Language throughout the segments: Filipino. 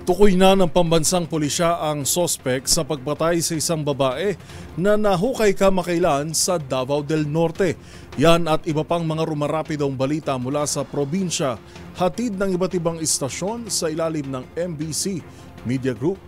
Tukoy na ng pambansang pulisya ang sospek sa pagpatay sa isang babae na nahukay kamakailan sa Davao del Norte. Yan at iba pang mga rumarapidong balita mula sa probinsya, hatid ng iba't ibang istasyon sa ilalim ng MBC Media Group.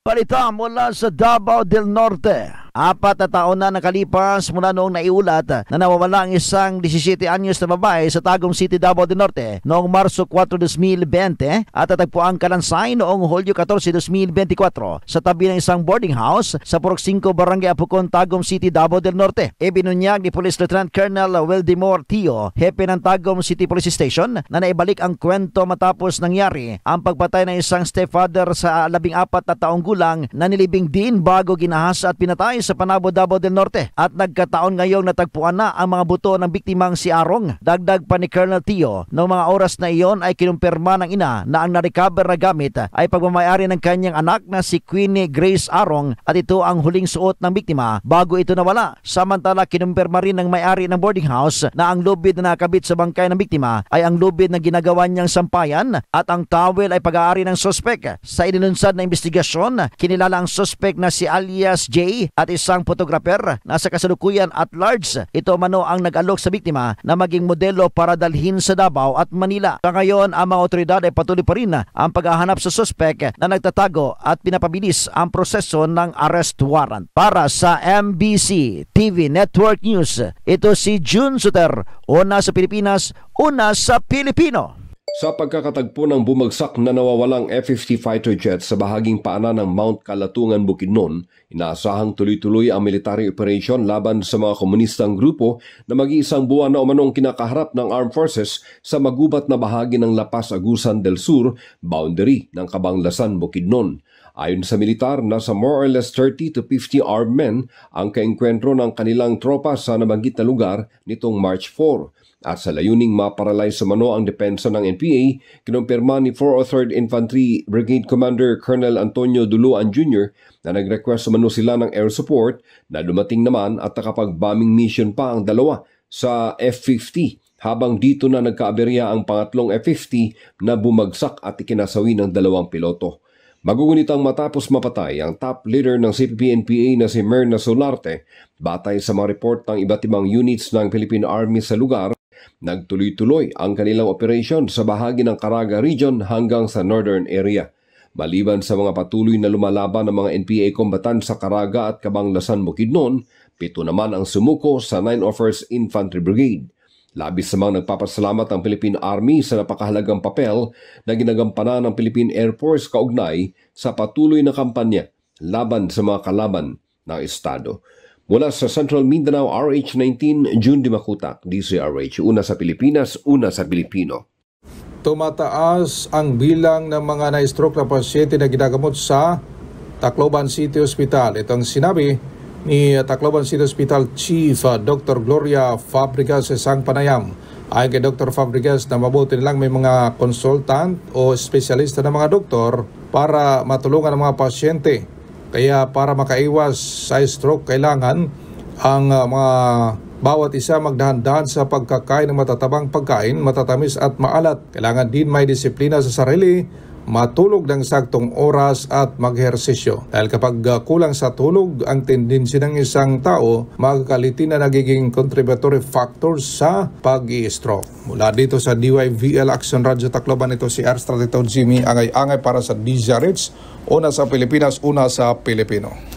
Balita mula sa Davao del Norte. 4 na taon na nakalipas mula noong naiulat na nawawala ang isang 17 anyos na babae sa Tagum City, Davao del Norte noong Marso 4, 2020 at natagpuan kalansay noong Hulyo 14, 2024 sa tabi ng isang boarding house sa Purok 5, Barangay Apukon, Tagum City, Davao del Norte. Ibinunyag ni Police Lieutenant Colonel Wildemore Tio, hepe ng Tagum City Police Station, na naibalik ang kwento matapos nangyari ang pagpatay ng isang stepfather sa 14 na taong gulang na nilibing din bago ginahas at pinatay sa Panabo, Davao del Norte, at nagkataon ngayong natagpuan na ang mga buto ng biktimang si Arong. Dagdag pa ni Colonel Tio, noong mga oras na iyon ay kinumpirma ng ina na ang na-recover na gamit ay pagmamayari ng kanyang anak na si Queenie Grace Arong at ito ang huling suot ng biktima bago ito nawala. Samantala, kinumpirma rin ng may-ari ng boarding house na ang lubid na nakabit sa bangkay ng biktima ay ang lubid na ginagawa niyang sampayan at ang towel ay pag-aari ng sospek. Sa inilunsad na investigasyon, kinilala ang sospek na si alias J at isang photographer na sa kasalukuyan at large. Ito mano ang nag-alok sa biktima na maging modelo para dalhin sa Davao at Manila. Sa ngayon, ang mga otoridad ay patuloy pa rin ang paghahanap sa suspek na nagtatago at pinapabilis ang proseso ng arrest warrant. Para sa MBC TV Network News, ito si June Suter, una sa Pilipinas, una sa Pilipino. Sa pagkakatagpo ng bumagsak na nawawalang F-50 fighter jet sa bahaging paanan ng Mount Kalatungan, Bukidnon, inaasahang tuloy-tuloy ang military operation laban sa mga komunistang grupo na mag-iisang buwan na umanong kinakaharap ng armed forces sa magubat na bahagi ng La Paz, Agusan del Sur, boundary ng Cabanglasan, Bukidnon. Ayon sa militar, nasa more or less 30 to 50 armed men ang kaengkwentro ng kanilang tropa sa nabanggit na lugar nitong March 4. At sa layuning maparalyze sumano ang depensa ng NPA, kinumpirma ni 403rd Infantry Brigade Commander Colonel Antonio Duluan Jr. na nag-request sumano sila ng air support na dumating naman at nakapag-bombing mission pa ang dalawa sa F-50 habang dito na nagkaaberya ang pangatlong F-50 na bumagsak at ikinasawi ng 2 piloto. Magugunitang matapos mapatay ang top leader ng CPP-NPA na si Myrna Solarte, batay sa mga report ng iba't ibang units ng Philippine Army sa lugar, nagtuloy-tuloy ang kanilang operation sa bahagi ng Caraga Region hanggang sa northern area. Maliban sa mga patuloy na lumalaban ng mga NPA kombatan sa Caraga at Cabanglasan, Bukidnon, 7 naman ang sumuko sa 901st Infantry Brigade. Labis namang nagpapasalamat ang Philippine Army sa napakahalagang papel na ginagampanan ng Philippine Air Force kaugnay sa patuloy na kampanya laban sa mga kalaban ng Estado. Mula sa Central Mindanao, RH19, June Dimakutak, DCRH, una sa Pilipinas, una sa Pilipino. Tumataas ang bilang ng mga na-stroke na pasyente na ginagamot sa Tacloban City Hospital. Ito ang sinabi ni Tacloban City Hospital Chief Dr. Gloria Fabregas sa isang panayam. Ayon kay Dr. Fabregas na mabuti nilang may mga consultant o espesyalista na mga doktor para matulungan ang mga pasyente. Kaya para makaiwas sa stroke, kailangan ang mga bawat isa magdahan-dahan sa pagkakain ng matatabang pagkain, matatamis at maalat. Kailangan din may disiplina sa sarili, matulog ng saktong oras at mag-ehersisyo. Dahil kapag kulang sa tulog, ang tendency ng isang tao, magkalitin na nagiging contributory factors sa pag-i-stroke. Mula dito sa DYVL Action Radio Tacloban, ito si Air Strategic Jimmy, angay-angay para sa DZRH, una sa Pilipinas, una sa Pilipino.